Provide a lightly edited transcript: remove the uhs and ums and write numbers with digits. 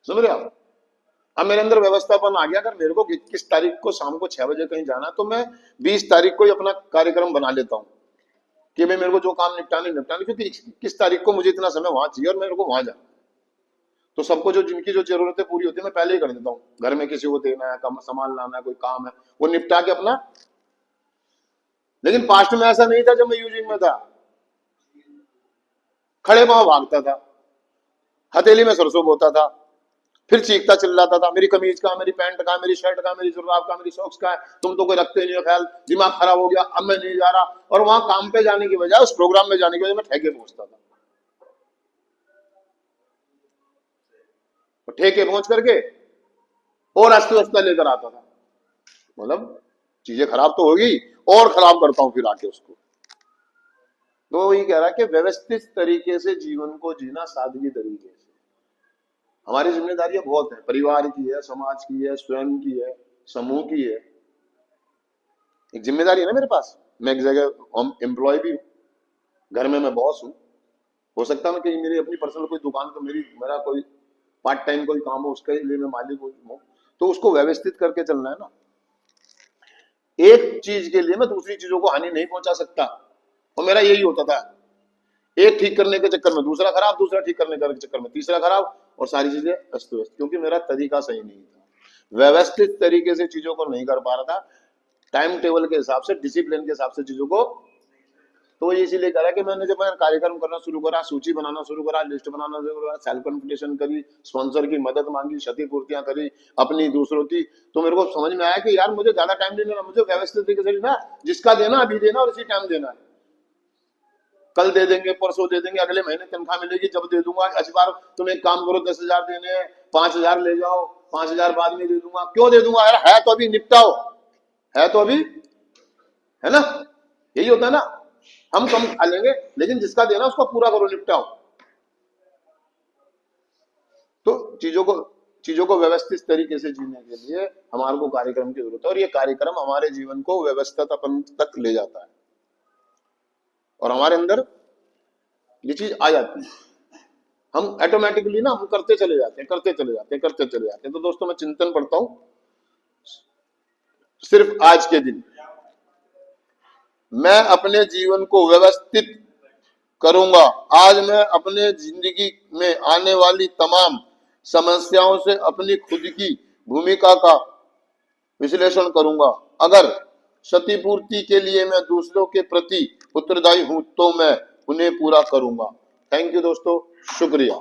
समझ रहे आप? अब मेरे अंदर व्यवस्थापन आ गया। अगर मेरे को 21 तारीख को शाम को 6 बजे कहीं जाना है तो मैं 20 तारीख को ही अपना कार्यक्रम बना लेता हूँ कि भाई मेरे को जो काम निपटाने, क्योंकि 21 तारीख को मुझे इतना समय वहां चाहिए और मेरे को वहां जाना। तो सबको जो जिनकी जो जरूरतें पूरी होती है मैं पहले ही कर देता हूँ। घर में किसी को देना है, सामान लाना है, कोई काम है, वो निपटा के अपना। लेकिन पास्ट में ऐसा नहीं था। जब मैं यूजिंग में था, खड़े पांव भागता था, हथेली में सरसों बोता था, फिर चीखता चिल्लाता था, मेरी कमीज का, मेरी पैंट का, मेरी शर्ट का, मेरी जुर्राब का, मेरी सॉक्स का है, तुम तो कोई रखते नहीं हो ख्याल, दिमाग खराब हो गया, अब मैं नहीं जा रहा। और वहां काम पे जाने की बजाय, उस प्रोग्राम में जाने की बजाय मैं ठेके पहुंचता था। तो ठेके पहुंच करके और अस्त व्यवस्था लेकर आता था। मतलब चीजें खराब तो होगी, और खराब करता हूं फिर आके उसको। तो ये कह रहा है कि व्यवस्थित तरीके से जीवन को जीना, सादगी तरीके से। हमारी जिम्मेदारियां बहुत है, परिवार की है, समाज की है, स्वयं की है, समूह की है। एक जिम्मेदारी है ना मेरे पास। मैं एक जगह एम्प्लॉय भी हूँ, घर में मैं बॉस हूँ। हो सकता है कि मेरी अपनी पर्सनल कोई दुकान, तो मेरा कोई पार्ट टाइम कोई काम हो, उसके लिए मैं मालिक हूँ। तो उसको व्यवस्थित करके चलना है ना। एक चीज के लिए मैं दूसरी चीजों को हानि नहीं पहुंचा सकता। और मेरा यही होता था, एक ठीक करने के चक्कर में दूसरा खराब, दूसरा ठीक करने के चक्कर में तीसरा खराब, और सारी चीजें अस्त व्यस्त, क्योंकि मेरा तरीका सही नहीं था। व्यवस्थित तरीके से चीजों को नहीं कर पा रहा था, टाइम टेबल के हिसाब से, डिसिप्लिन के हिसाब से चीजों को। तो ये इसीलिए करा कि मैंने जब मैं कार्यक्रम करना शुरू करा, सूची बनाना शुरू करा, लिस्ट बनाना शुरू करा, सेल्फ कॉन्फिडेंस करी, स्पॉन्सर की मदद मांगी, क्षतिपूर्तियां करी अपनी दूसरों की, तो मेरे को समझ में आया कि यार मुझे ज्यादा टाइम नहीं लेना, मुझे व्यवस्थित तरीके से लेना। जिसका देना अभी देना और इसी टाइम देना है। कल दे देंगे, परसों दे देंगे, अगले महीने तनख्वाह मिलेगी जब दे दूंगा। इस बार तुम एक काम करो, 10,000 देने हैं, 5,000 ले जाओ, 5,000 बाद में दे दूंगा। क्यों दे दूंगा यार, है तो अभी, निपटाओ, है तो अभी, है ना। यही होता है ना। हम कम खा लेंगे, लेकिन जिसका देना उसको पूरा करो, निपटाओ। तो चीजों को व्यवस्थित तरीके से जीने के लिए हमारे को कार्यक्रम की जरूरत है, और ये कार्यक्रम हमारे जीवन को व्यवस्थितपन तक ले जाता है, और हमारे अंदर ये चीज आ जाती है। हम ऑटोमेटिकली ना, हम करते चले जाते हैं, करते चले जाते हैं, करते चले जाते हैं। तो दोस्तों, मैं चिंतन पढ़ता हूं सिर्फ आज के दिन। मैं अपने जीवन को व्यवस्थित करूंगा। आज मैं अपने जिंदगी में आने वाली तमाम समस्याओं से अपनी खुद की भूमिका का विश्लेषण करूंगा। अगर क्षतिपूर्ति के लिए मैं दूसरों के प्रति उत्तरदायी हूं तो मैं उन्हें पूरा करूंगा। थैंक यू दोस्तों, शुक्रिया।